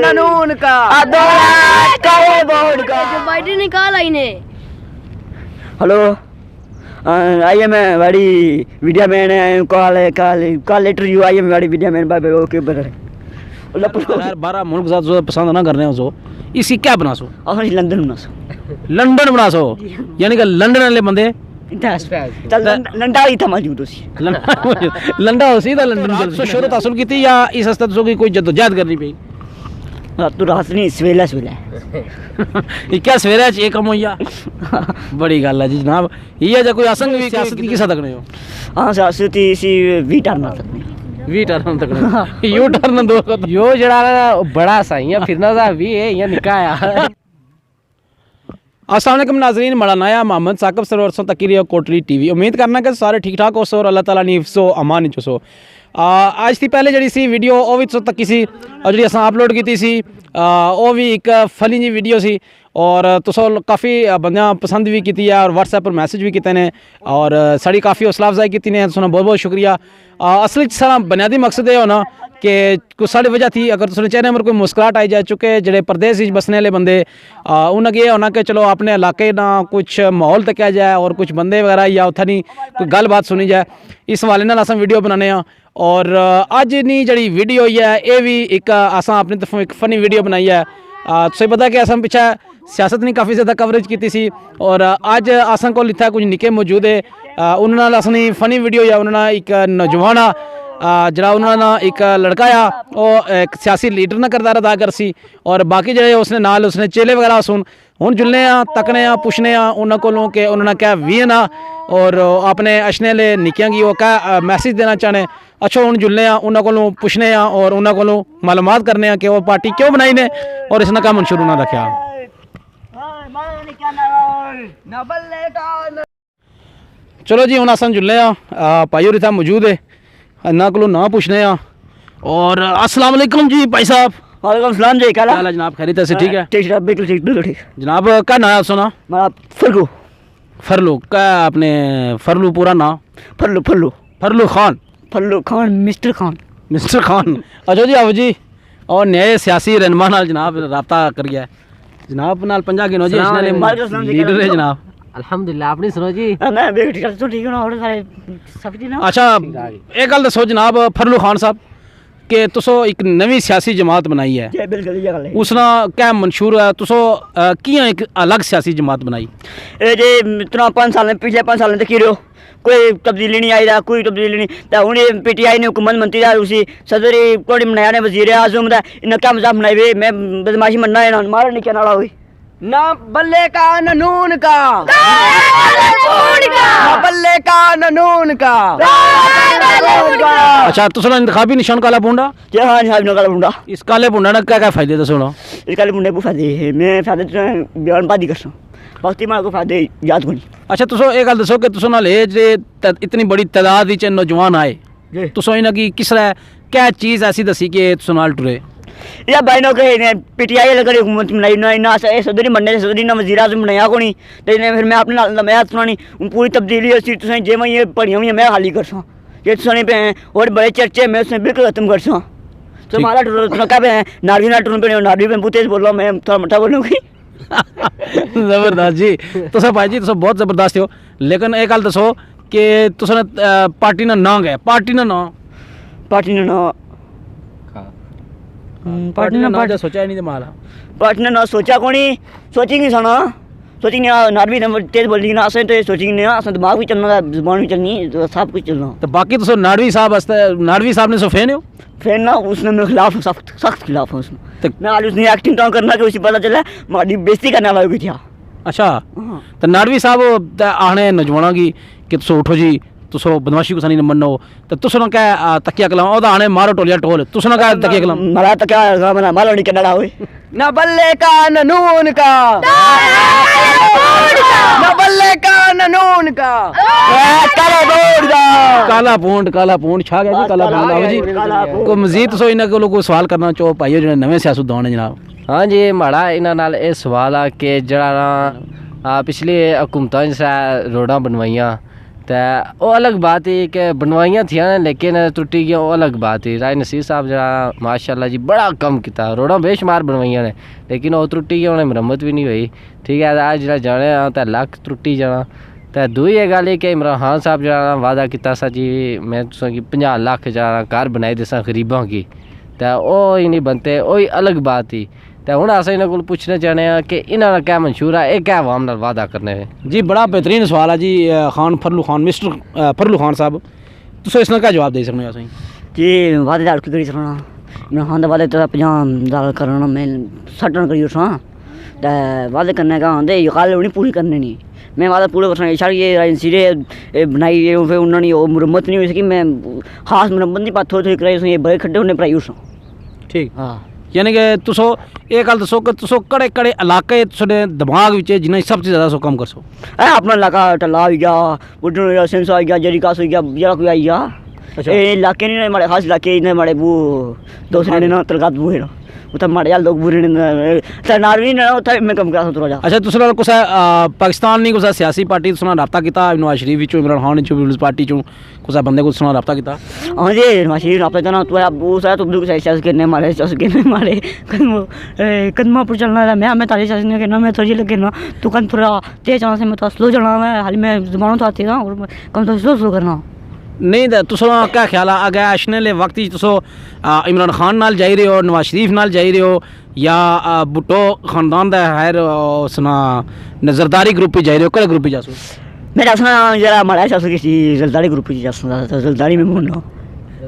कानून का Joe Biden निकाल आई ने हेलो आई मैं बड़ी video man call later you I am बड़ी video man bye okay brother यार 12 मुल्क जात जो पसंद ना करने हो सो इसी क्या बना सो लंदन बना सो लंदन बना सो यानी कि लंदन वाले बंदे लंडा ही था मौजूद उसी लंडा हो सीधा लंदन से शोहरत हासिल की थी या इस हस्ते की कोई जद्दोजहद करनी पई रात रात नहीं सवेला ये क्या सवेरा च कम होइया बड़ी गल है जी जनाब ये जो कोई असंग भी सियासत की किसा तकने हो हां सियासत इसी वी टर्न तक वी टर्न तकने यू टर्न दो यो जड़ा बड़ा सही है फिरना सा भी है ये निका है। अस्सलाम वालेकुम नाज़रीन मड़ा नाया मोहम्मद साकिब सरवर तकीर कोटली टीवी उम्मीद करना कि सारे ठीक ठाक हो सो और अल्लाह ताला नी हिफ्ज़ो अमान च सो आज थी पहले जी सी वीडियो वो भी तक सी और जी अस अपलोड की सी वो भी एक फनी जी वीडियो सी और तुसो काफ़ी बंद पसंद भी की है और व्हाट्सएप पर मैसेज भी किए हैं और साड़ी काफ़ी हौसला अफजाई की ने तुसें बहुत बहुत शुक्रिया। असली सारा बुनियादी मकसद ये होना कि कुछ साढ़ी वजह थी अगर तुसें चेहरे पर कोई मुस्कुराहट आई जाए चुके जेडे प्रदेश बसने वाले बंदे उन्हें ये होना कि चलो अपने इलाके ना कुछ माहौल तकिया जाए और कुछ बंदे वगैरह या उत्थै नहीं कोई गल बात सुनी जाए इस हवाले नाल असां वीडियो बनाने और अज नी जी वीडियो है ये भी एक असां अपनी तरफों एक फनी वीडियो बनाई है। तुसें पता कि असां पिछे सियासत ने काफ़ी ज़्यादा कवरेज की सी और अज असां कोल इत्थै कुछ निक्के मौजूद है उन्होंने नाल असनी फनी वीडियो है उन्होंने एक नौजवान जरा उन्होंने एक लड़का आ वो एक सियासी लीडर ना किरदार अदा कर सी और बाकी जो उसने नाल उसने चेले वगैरह सुन हुण जुलने तकने पुछने उन्होंने कोलों कि उन्होंने क्या वीन और अपने अशने ले निक्कियां गी वो क्या मैसेज देना चाहने अच्छा हुण जुलने उन्होंने कोलों पुछने और उन्होंने कोलों मालूमात करने कि वो पार्टी क्यों बनाई ने और इसने काम शुरू ना रखा। चलो जी हुण असां जुलने भाई होर इत्थै मौजूद है इन्होंने को ना पूछने और अस्सलाम वालेकुम जी भाई साहब। वालेकुम सलाम जी क्या हाल है जनाब खैरियत से ठीक है ठीक है बिल्कुल ठीक बिल्कुल ठीक जनाब क्या नाम है सुना मेरा फरलू फरलू क्या आपने फरलू पूरा नाम फरलू फरलू फरलू खान मिस्टर खान अच्छा जी आओ जी और नए सियासी रहनुमा नाल जनाब रब्ता कर गया जनाब नाल 50 गिनो जी लीडर है जनाब अल्हम्दुलिल्लाह आपने सुनो जी मैं भी ठीक तो ठीक ना और सारे सब ठीक ना। अच्छा एक गल दसो जनाब फरलू खान साहब कि तुसो एक नवी सियासी जमात बनाई है बिल्कुल उसना क्या मंशूर है तुसो कियां एक अलग सियासी जमात बनाई ए जे इतना 5 साल पिछले 5 साल तक रहो कोई तब्दीली नहीं आई कोई तब्दीली नहीं तो हूँ पीटीआई ने हुकूमत मंत्री उसी सदर कोड़ी बनाया ने वजीर आजम का इन्हें क्या मजाक बनाई हुई मैं बदमाशी मनना है ना मारो नहीं कहना हुई ना बल्ले का नून का बल्ले का नून का। अच्छा तुसना इंतखाबी निशान काला पुंडा जी हाँ निशान काला पुंडा इस काले पुंडा ना क्या क्या फायदे दसो इस काले पुंडे को फायदे है मैं फायदे बयानबाजी कर बाकी मार को फायदे याद को नहीं। अच्छा तुसो एक गल दसो कि तुसो नाल जे इतनी बड़ी तादाद च नौजवान आए तुसो इन्हां की किस तरह क्या चीज़ ऐसी दसी कि तुसो नाल टुरे या भाई नो कहे पीटीआई लगे हुकूमत बनाई ना इन्ना सदरी बनने सदरी ना वजीर आजम बनाया को नहीं तो फिर मैं अपने नाल मैं सुनानी पूरी तब्दीली उसी तुसें जे मैं ये पढ़ियां हुई मैं खाली कर ये तुसें पे और बड़े चर्चे मैं उसने बिल्कुल खत्म कर तो हमारा टूर क्या पे नारवी ना टूर पे नारवी पे बूते बोलो मैं थोड़ा मठा बोलूँगी जबरदस्त जी तुस भाई जी तुस बहुत जबरदस्त हो लेकिन एक गल दसो कि तुसने पार्टी ना नाम गए पार्टी ना सोचा ही नहीं माला पार्टी ना सोचा को नहीं सोची नहीं सुना सोची नहीं नारवी तेज बोली ना असें तो सोची नहीं असें दिमाग भी चलना जुबान भी चलनी तो सब कुछ चलना तो बाकी तुस नारवी साहब ने सो फैन हो फैन ना उसने मेरे खिलाफ सख्त खिलाफ है उसमें तो मैं आज उसने एक्टिंग तो करना कि उसी पता चला मारी बेइज्जती करने वाला भी था। अच्छा तो नारवी साहब आने नौजवानों की कि तुस उठो जी तुसो बदमाशी को सनी मनो तो तुसना क्या तकिया कलाम ओदा आने मारो टोलिया टोल तुसना क्या तकिया कलाम मारा तकिया मना मारो नहीं करना होए ना बल्ले का नून का ना बल्ले का नून का काला पूंड छा गया जी काला पूंड आओ जी कोई मजीद तुसो इन्हां कोलों सवाल करना चाहो भाईओ जिहड़े नवे सियासतदान है जनाब। हाँ जी माड़ा इन्हां नाल ये सवाल आ कि जड़ा पिछली हुकूमतां रोडां बनवाइयां तो वो अलग बात है कि बनवाइयाँ थी लेकिन त्रुटी गया, वो अलग बात है। राय नसीर साहब जरा माशाल्लाह जी बड़ा कम किया, रोड़ा बेशुमार बनवाइयाँ ने, लेकिन वो त्रुटी गया, उन्हें मरम्मत भी नहीं हुई। ठीक है, अज जो जाने तो लख त्रुटी जाना। तो दूई ये गल है कि इमरान खान साहब जरा वादा किया सा जी मैं तुसा की 50 लाख जरा घर बनाई देसा गरीबों की, तो वो ही नहीं बनते, वही अलग बात ही। तो हूँ अस इन्होंने को पूछना चाहते हैं कि इन्होंने क्या मंशूर है, ये क्या अवाम नाल वादा करने है। जी बड़ा बेहतरीन सवाल है जी खान फरलू खान मिस्टर फरलू खान साहब, तुम इसका क्या जवाब दे सकते हो? असें जी वादे दाल की करी सकना, इमरान खान दे वादे तो 50 दाल करना, मैं 60 करी उठा, तो वादे करने का आंदे कल उन्हें पूरी करने नहीं, मैं वादा पूरे करना। सारी ये राजनीति बनाई फिर उन्होंने वो मुरम्मत नहीं हुई सकी, मैं खास मुरम्मत नहीं थोड़ी थोड़ी कराई, ये बड़े खड्डे उन्हें भराई उठा। ठीक, हाँ यानी कि तुसो ये गल दसो कि तुसो कड़े कड़े इलाके तुहाडे दिमाग विच जिन्हें सब तो ज़्यादा सो कम करसो? अपना इलाका टल्ला हो गया, बुड्ढन हो गया, सिंस हो गया, जरीकास हो गया, जरा कोई आई गया। अच्छा। ये इलाके नहीं माड़े, खास इलाके इन्हें माड़े वो दूसरे ने ना तलगात बुहे ना उतना माड़े यार लोग बुरे ने तरनार भी ना उतना मैं कम करा थोड़ा जा। अच्छा, तुस नाल कुछ पाकिस्तान नहीं कुछ सियासी पार्टी तुस नाल रब्ता कीता? नवाज शरीफ विचों, इमरान खान विचों, पीपल्स पार्टी चों कुछ बंदे को तुस नाल रब्ता कीता? हाँ जी नवाज आप ना तो वो सारा तुम लोग सियासत करने मारे, सियासत करने मारे कदमा पर चलना है, मैं तारी सियासत नहीं करना, मैं थोड़ी लगे ना तू कन थोड़ा तेज चलना से मैं तो स्लो चलना, मैं हाल में जमानों तो आती ना और कम तो स्लो करना नहीं। तो तुसो क्या ख्याल है अगर अशने ले वक्त तुसो इमरान खान नाल जाई रहे हो, नवाज शरीफ नाल जाई रहे हो, या भुट्टो खानदान दा खैर सुना नजरदारी ग्रुप जाई रहे हो, केड़े ग्रुप जासो? मैं दसना जरा माड़ा सियासत किसी जलदारी ग्रुप जसना जलदारी में मुन्ना।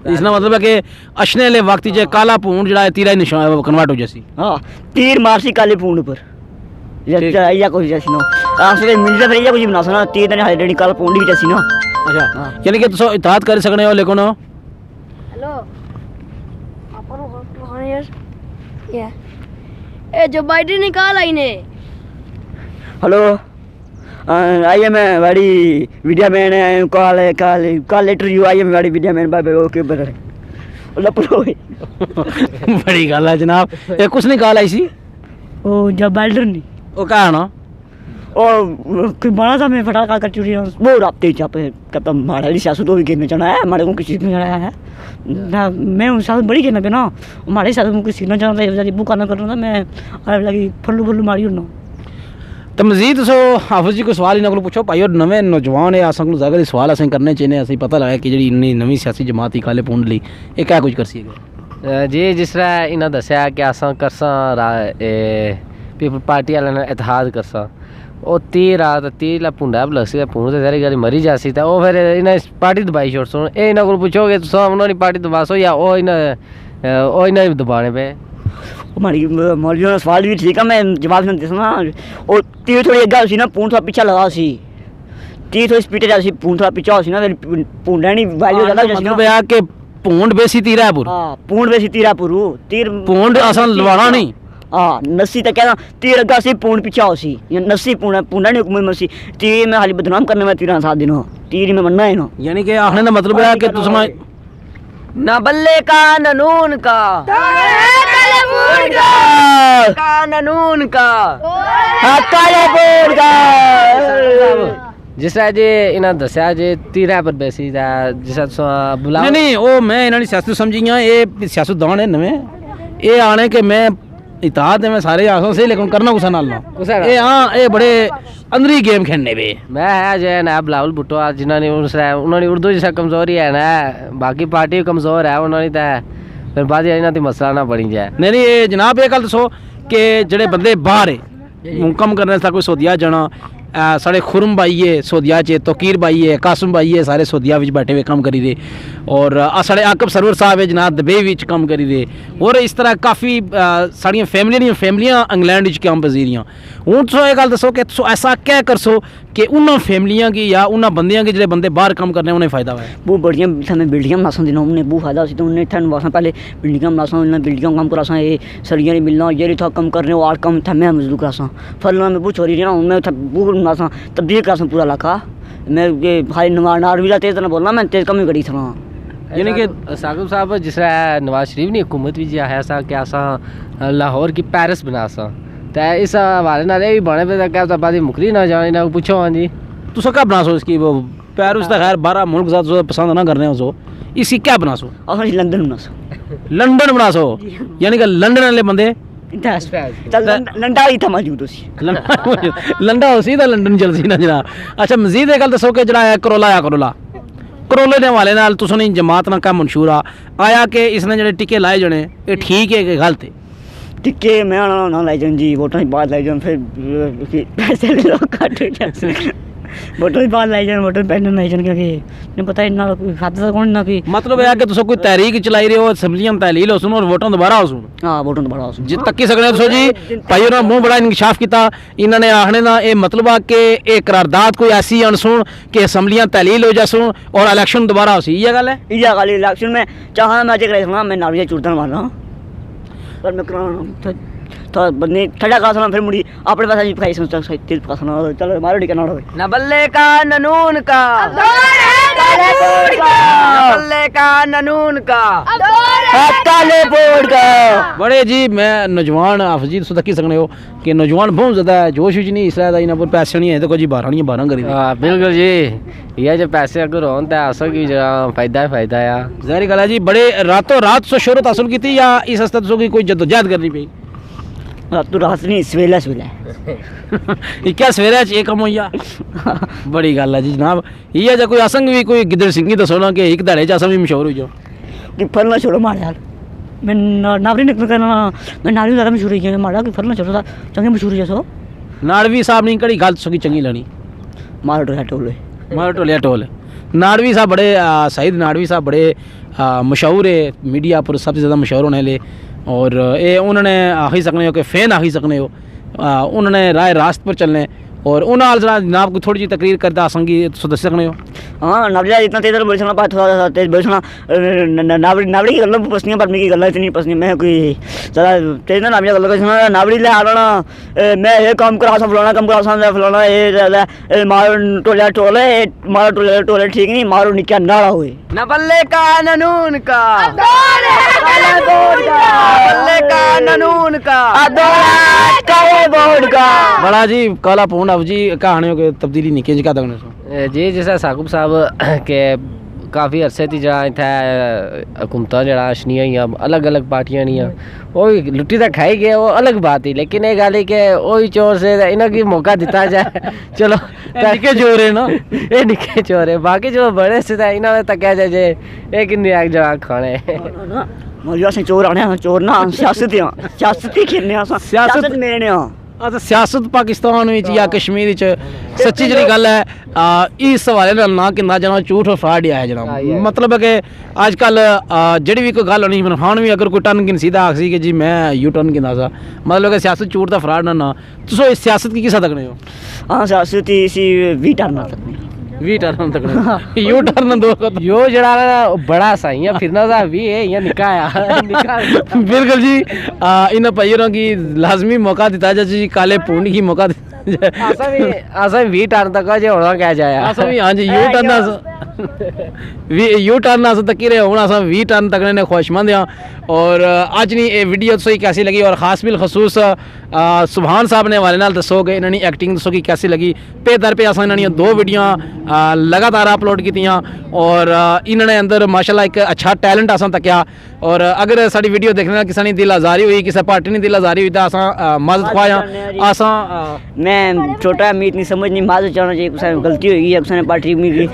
इसका मतलब है कि अशने ले वक्त जे काला पूंड जड़ा तीरा निशान कन्वर्ट हो जैसी। हाँ तीर मारसी काले पूंड पर या कोई जैसी ना आसरे मिल जा फिर कुछ बना सना तीर ने हाले काला पूंड भी जैसी ना। अच्छा, यानी कि तुसो इताअत कर सकने हो, लेकिन हेलो अपन कौन है यार, ये ए जो बाइडेन निकाल आई ने। हेलो आई एम बड़ी video man call later you I am बड़ी वीडियो मैन बाय ओके बदर लपड़ो बड़ी गल है जनाब। ये कुछ नहीं कॉल आई सी ओ जब बाइडेन नहीं वो क्या है ना और कोई बड़ा सा मैं फटाका कर चुकी हूँ वो रास्ते जहाँ पे कब हमारा ही सियासत भी खेलने जाना है, हमारे को किसी में जाना है ना, मैं उन साथ बड़ी खेलना पे ना हमारे साथ में किसी ना जाना था बुक आना कर रहा था, मैं अरे लगी फल्लू फल्लू मारी हूँ ना। तो मजीद सो हाफिज जी को सवाल इन्होंने पूछो भाई, और नवे नौजवान है अस अगर सवाल असें करने चाहिए, असें पता लगा कि जी इन्नी नवी सियासी जमात ही काले पूंड ली ये क्या कुछ कर सी जी जिस तरह इन्हें दसिया कि अस करसा पीपल पार्टी वाले इतिहाद करसा वो 30 रात 30 ला पुंडा बलसी पुंड तो सारी गली मरी जासी, तो वो फिर इन्हें पार्टी दबाई छोड़ सुन ये इन्होंने को पूछोगे तो उन्होंने पार्टी दबासो या वो इन्हें दबाने पे। हमारी मौलवियों ने सवाल भी ठीक है, मैं जवाब नहीं दे सकता। और तीर थोड़ी अग्गा सी ना पूंड थोड़ा पीछा लगा सी, तीर थोड़ी स्पीड जा सी पूंड थोड़ा पीछा हो सी ना पूंडा नहीं वैल्यू ज़्यादा हो मतलब है कि पूंड बेसी तीरा पुर। हाँ पूंड बेसी तीरा पुरु तीर पूंड असन लवाना नहीं। हाँ नस्सी तक कहना तीर अग्गा सी पूंड पीछा हो सी या नस्सी पूंडा नहीं हुकूमत मसी तीर में हाली बदनाम करने में तीर साथ दिन तीर में मनना है ना, यानी कि आखने का मतलब है कि तुम ना बल्ले का न नून का कानून का काले पूंड का। जिस तरह जी इन्हें दसिया जी 30 पर बेसी जिस बुला नहीं नहीं वो मैं इन्होंने सियासत समझी ये सियासतदान है नवे ये आने के मैं इताद है मैं सारे आसों से, लेकिन करना कुछ नाल ना ये हाँ ये बड़े अंदरी गेम खेलने पे मैं है जो है ना बिलावल भुट्टो जिन्होंने उन्होंने उर्दू जैसा कमजोरी है ना, बाकी पार्टी कमजोर है उन्होंने तो फिर बाद इन्हों की मसला ना बनी जाए। नहीं नहीं ये जनाब ये गल दसो कि जेडे बंदे बाहर है कम करने कोई सऊदिया जाना साढ़े खुरम भाई है सऊदिया च, तोकीर भाई है, कासम भाई है, सारे सऊदिया विच बैठे हुए कम करी दे, और साढ़े आकब सरवर साहब है जनाब दुबई विच कम करी दे, और इस तरह काफ़ी साड़ियाँ फैमिलियां इंग्लैंड विच कम पजीरियां। हूँ तुस ये गल दसो कि तुस ऐसा क्या करसो कि उन्होंने फैमिलियां की या उन्होंने बंदियां की जो बंदे बाहर कम करने उन्हें फ़ायदा है? वो बढ़िया हमें बिल्डिंग बनासा देना उन्हें बहुत फायदा तो उन्हें ठंड वासा पहले बिल्डिंग बनासा उन्हें बिल्डिंग कम करासा ये सड़ियाँ नहीं मिलना ये था कम करने और कम था मैं मजदूर करासा फलना में वो छोरी ना उनमें वो बनासा तब्दील करासा पूरा इलाका मैं ये भाई नवार भी तेज तरह बोलना मैं तेज कम ही करी था। यानी कि साकिब साहब जिस तरह नवाज शरीफ ने हुकूमत भी है सा कि असा लाहौर की पेरिस बना सा, तो इस हवाले नाल भी बने पे क्या बाद मुकरी ना जाने ना पूछो। हाँ जी तुस क्या बना सो इसकी वो पेरिस तो खैर 12 मुल्क ज़्यादा जो पसंद ना करने हो सो इसी क्या बना सो ਅਸੀਂ ਲੰਡਨ ਬਣਾ ਸੋ लंदन बना सो यानी कि लंदन वाले बंदे ਚੱਲ ਲੰਡਾ ਹੀ ਤਾਂ ਮੌਜੂਦ ਸੀ लंडा हो सीधा लंदन चल सी ना जनाब अच्छा मजीद एक गल दसो कि जरा करोला आ करोले दे हवाले नाल तुसां नी जमात ना का मंशूर आया कि इसने जेह्ड़े टिक्के लाए जने ये ठीक है कि गलत है ਟਿੱਕੇ ਮੈਂ ਨਾ ਲੈ ਜਾਣ ਜੀ ਵੋਟਾਂ ਦੀ ਬਾਅਦ ਲੈ ਜਾਣ ਫਿਰ ਪੈਸੇ ਲੋਕ ਕੱਟ ਜਾਂਦੇ ਵੋਟਾਂ ਦੀ ਬਾਅਦ ਲੈ ਜਾਣ ਵੋਟਾਂ ਪੈਨ ਲੈ ਜਾਣ ਕਿਉਂਕਿ नहीं पता इन्ना कोई खाता कौन ना कोई मतलब है कि तुस कोई तहरीक चलाई रहे हो असम्बलियां तहलील हो सुनो और वोटां दोबारा हो सुनो हाँ वोटां दोबारा हो जी तक्की सकने दसो जी भाई उन्होंने मुंह बड़ा इंकशाफ किया इन्होंने आखने का ये मतलब है कि ये करारदाद कोई ऐसी अनसुन कि असम्बलियां तहलील हो जासुन और इलेक्शन दोबारा हो सी ये गल है इया गल इलेक्शन में चाहा मैं अजय कराई मैं नारिया चूरतन मारना पर मैं कराना तो बंदे ठंडा का सुना फिर मुड़ी अपने पास खाई समझता तेज का सुना चलो मारो टिका ना न बल्ले का ननून का बल्ले का ननून का काले बोर्ड का बड़े जी मैं नौजवान अफजीत सुतकी सकने हो कि नौजवान बहुत ज़्यादा जोश विच नहीं इसलिए इन्होंने पर पैसे नहीं है तो कोई 12 नहीं 12 करी हाँ बिल्कुल जी ये जो पैसे अगर हों तो असल की जरा फायदा ही फायदा है ज़ाहिर गल है जी बड़े रातों रात से शोहरत हासिल की या इस हस्ते तुसों की कोई जद्दोजहद करनी पई रातों रात नहीं सवेला सवेला क्या सवेरे च कम होइया बड़ी गल है जी जनाब इ'यै जे कोई असंग भी कोई गिद्दड़ सिंगी दसो ना कि एक दहाड़े च अस भी मशहूर हो जाओ कि फलना छोड़ो मारे यार मैं नावरी निकल करना मैं नावरी ज़्यादा मशहूर ही है मारा कि फलना छोड़ो था चंगे मशहूर है सो नाड़वी साहब ने कड़ी गल सकी चंगी लनी मारो टोले टोले मारो टोलिया टोल नाड़वी साहब बड़े सईद नाड़वी साहब बड़े मशहूर है मीडिया पर सबसे ज़्यादा मशहूर होने ले और ये उन्होंने आखी सकने हो कि फ़ैन आखी सकने हो उन्होंने राय रास्त पर चलने और उन्होंने जनाब को थोड़ी जी तकरीर करता आसंगी तो दस सकने हो हाँ नावड़ी इतना तेज बोल सकना बात थोड़ा सा तेज बोल सकना नावड़ी की गल्ला पसनी पर मेरी गल्ला इतनी पसनी मैं कोई ज़्यादा तेज ना नावड़ी गल्ला कर नावड़ी ले आना मैं ये काम करा सा फलाना काम करा सा फलाना ये मारो टोले टोले मारो टोले टोले ठीक नहीं मारो निक्का नाड़ा हुए न बल्ले का ननून का बल्ले का ननून का काले बोर्ड का बड़ा जी काला पौंड अब जी कहानियों के तब्दीली निके जी का दगने जी जैसा साकुब साहब के काफ़ी अरसे थी जरा इतना हुकूमत जरा छनिया ही अलग अलग पार्टियां नहीं वो भी लुट्टी तो खाई गए वो अलग बात ही लेकिन ये गल कि वही चोर से इन्हें की मौका दिता जाए चलो निके चोर है ना ये निके चोर है बाकी जो बड़े से इन्होंने तक जाए ये किन्नी आग जरा खाने मौजूदा से चोर आने चोर ना सियासत खेलने सियासत मेरे अच्छा सियासत पाकिस्तान विच या कश्मीर विच सच्ची जी गल है इस हवाले नाल ना कि ना जना झूठ और फ्रॉड है जनाब मतलब है कि आजकल जेह्ड़ी भी कोई गल होनी इमरान खान भी अगर कोई टर्न गिन सीधा आखसी कि जी मैं यू टर्न गिना सा मतलब कि सियासत झूठ दा फ्रॉड ना तुस इस सियासत की किसा तकने हो हाँ सियासत इसी वी टर्न तकने 20 टर्न तक यू टर्न दो यो जड़ा बड़ा सा इयां फिरना सा भी है इयां निका है बिल्कुल जी इन भाइयों की लाजमी मौका दिता जाए जी काले पूंड की मौका असा भी 20 टर्न तक जे होना क्या जाए असा भी हां जी यू टर्न यू टर्न अस तकी रहे हूँ अस 20 टर्न तक ने खुशमंद हाँ और अज नहीं ये वीडियो तुसें कैसी लगी और खास बिल खसूस सुभान साहब ने हवाले नाल दसो कि इन्होंने एक्टिंग दसो कि कैसी लगी पे दर पे अस इन्होंने 2 वीडियो लगातार अपलोड कीतियां और इन्होंने अंदर माशाल्लाह एक अच्छा टैलेंट असां तक्या और अगर साडी वीडियो देखने किसी ने दिल आजारी हुई किसी पार्टी ने दिल आजारी हुई तो असां मदद ख्वाया असां मैं छोटा मीत नहीं समझ नहीं माजूद चाहना चाहिए कुछ गलती हुई है कुछ पार्टी मिली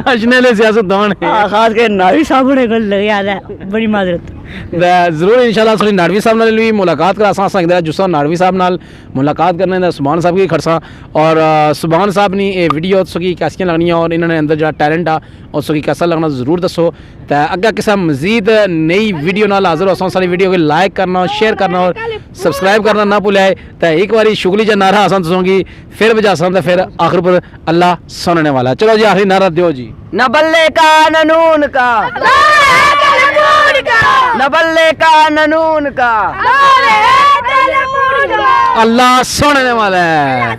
अजने ले सियासतदान है खास कर नावी साहब ने गल लग याद है बड़ी माजरत जरूर इंशाल्लाह साडी नाडवी साहब नाल भी मुलाकात करा सकदा जुस्सा नाडवी साहब नाल मुलाकात करने दा सुभान साहब की खड़सा और सुभान साहब ने ये वीडियो सकी कैसियां लगनियां और इन्होंने अंदर जो टैलेंट आ और सकी कैसा लगना जरूर दसो तो अगर किसी मजीद नई वीडियो नाल हाजिर हो सारी वीडियो को लाइक करना शेयर करना और सब्सक्राइब करना ना भूलिए तो एक बार शुगली जो नारा आसान दसोगी फिर बजा तो फिर आखिर पर अल्लाह सुनने वाला चलो जी आखिरी नारा दो जी न बल्ले का ननून का न बल्ले का ननून का अल्लाह सुनने वाला है